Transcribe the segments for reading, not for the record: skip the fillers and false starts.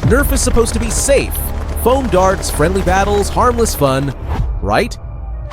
Nerf is supposed to be safe. Foam darts, friendly battles, harmless fun, right?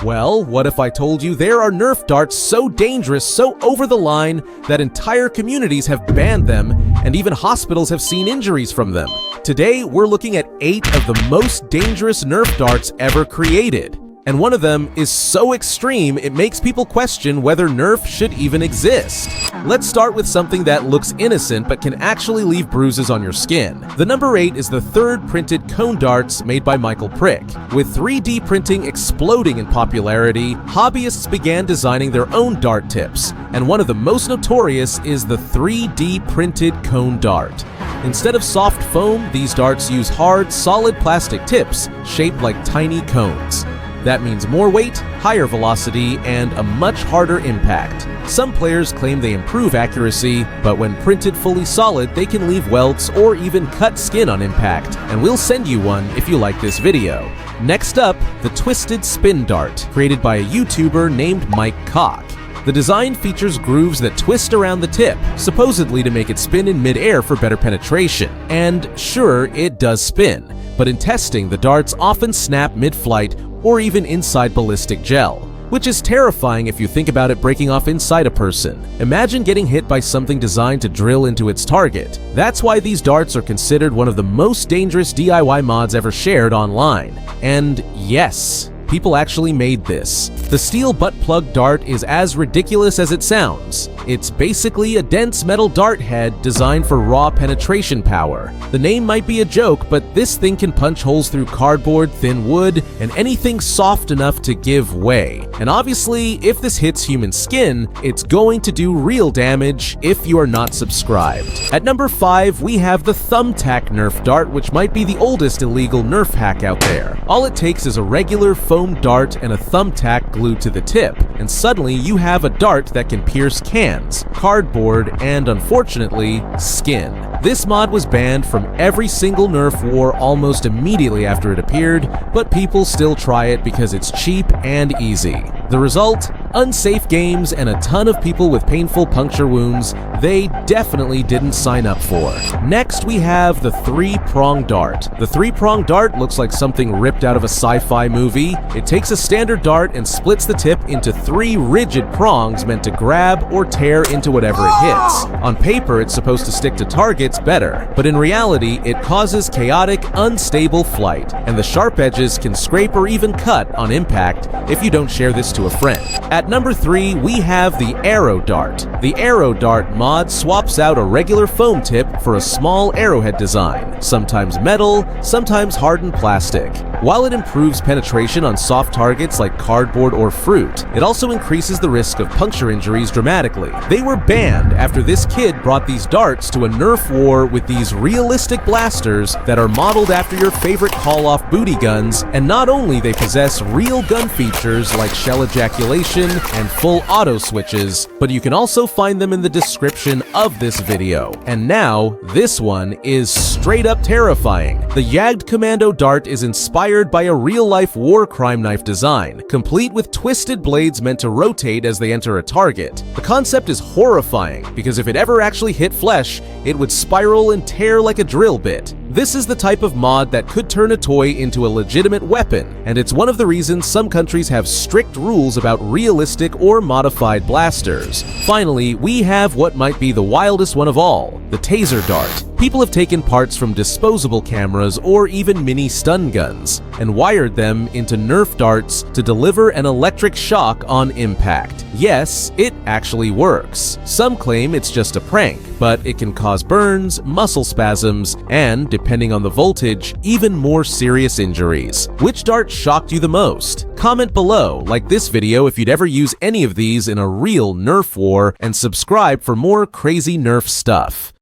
Well, what if I told you there are Nerf darts so dangerous, so over the line, that entire communities have banned them, and even hospitals have seen injuries from them? Today, we're looking at 8 of the most dangerous Nerf darts ever created. And one of them is so extreme, it makes people question whether Nerf should even exist. Let's start with something that looks innocent but can actually leave bruises on your skin. The number 8 is the third printed cone darts made by Michael Prick. With 3D printing exploding in popularity, hobbyists began designing their own dart tips, and one of the most notorious is the 3D printed cone dart. Instead of soft foam, these darts use hard, solid plastic tips shaped like tiny cones. That means more weight, higher velocity, and a much harder impact. Some players claim they improve accuracy, but when printed fully solid, they can leave welts or even cut skin on impact, and we'll send you one if you like this video. Next up, the Twisted Spin Dart, created by a YouTuber named Mike Cock. The design features grooves that twist around the tip, supposedly to make it spin in mid-air for better penetration. And sure, it does spin, but in testing, the darts often snap mid-flight or even inside ballistic gel, which is terrifying if you think about it breaking off inside a person. Imagine getting hit by something designed to drill into its target. That's why these darts are considered one of the most dangerous DIY mods ever shared online. And yes, people actually made this. The steel butt plug dart is as ridiculous as it sounds. It's basically a dense metal dart head designed for raw penetration power. The name might be a joke, but this thing can punch holes through cardboard, thin wood, and anything soft enough to give way. And obviously, if this hits human skin, it's going to do real damage if you are not subscribed. At number 5, we have the Thumbtack Nerf Dart, which might be the oldest illegal Nerf hack out there. All it takes is a regular foam dart and a thumbtack glued to the tip, and suddenly you have a dart that can pierce cans, cardboard, and unfortunately, skin. This mod was banned from every single Nerf war almost immediately after it appeared, but people still try it because it's cheap and easy. The result? Unsafe games and a ton of people with painful puncture wounds they definitely didn't sign up for. Next, we have the Threeprong Dart. The Threeprong Dart looks like something ripped out of a sci-fi movie. It takes a standard dart and splits the tip into 3 rigid prongs meant to grab or tear into whatever it hits. On paper, it's supposed to stick to targets better, but in reality, it causes chaotic, unstable flight, and the sharp edges can scrape or even cut on impact if you don't share this to a friend. At number 3, we have the Arrow Dart. The Arrow Dart mod swaps out a regular foam tip for a small arrowhead design, sometimes metal, sometimes hardened plastic. While it improves penetration on soft targets like cardboard or fruit, it also increases the risk of puncture injuries dramatically. They were banned after this kid brought these darts to a Nerf war with these realistic blasters that are modeled after your favorite call-off booty guns, and not only they possess real gun features like shell ejaculation and full auto switches, but you can also find them in the description of this video. And now, this one is straight up terrifying. The Yagged Commando Dart is inspired by a real-life war crime knife design, complete with twisted blades meant to rotate as they enter a target. The concept is horrifying, because if it ever actually hit flesh, it would spiral and tear like a drill bit. This is the type of mod that could turn a toy into a legitimate weapon, and it's one of the reasons some countries have strict rules about realistic or modified blasters. Finally, we have what might be the wildest one of all, the Taser Dart. People have taken parts from disposable cameras or even mini stun guns and wired them into Nerf darts to deliver an electric shock on impact. Yes, it actually works. Some claim it's just a prank, but it can cause burns, muscle spasms, and, depending on the voltage, even more serious injuries. Which dart shocked you the most? Comment below, like this video if you'd ever use any of these in a real Nerf war, and subscribe for more crazy Nerf stuff.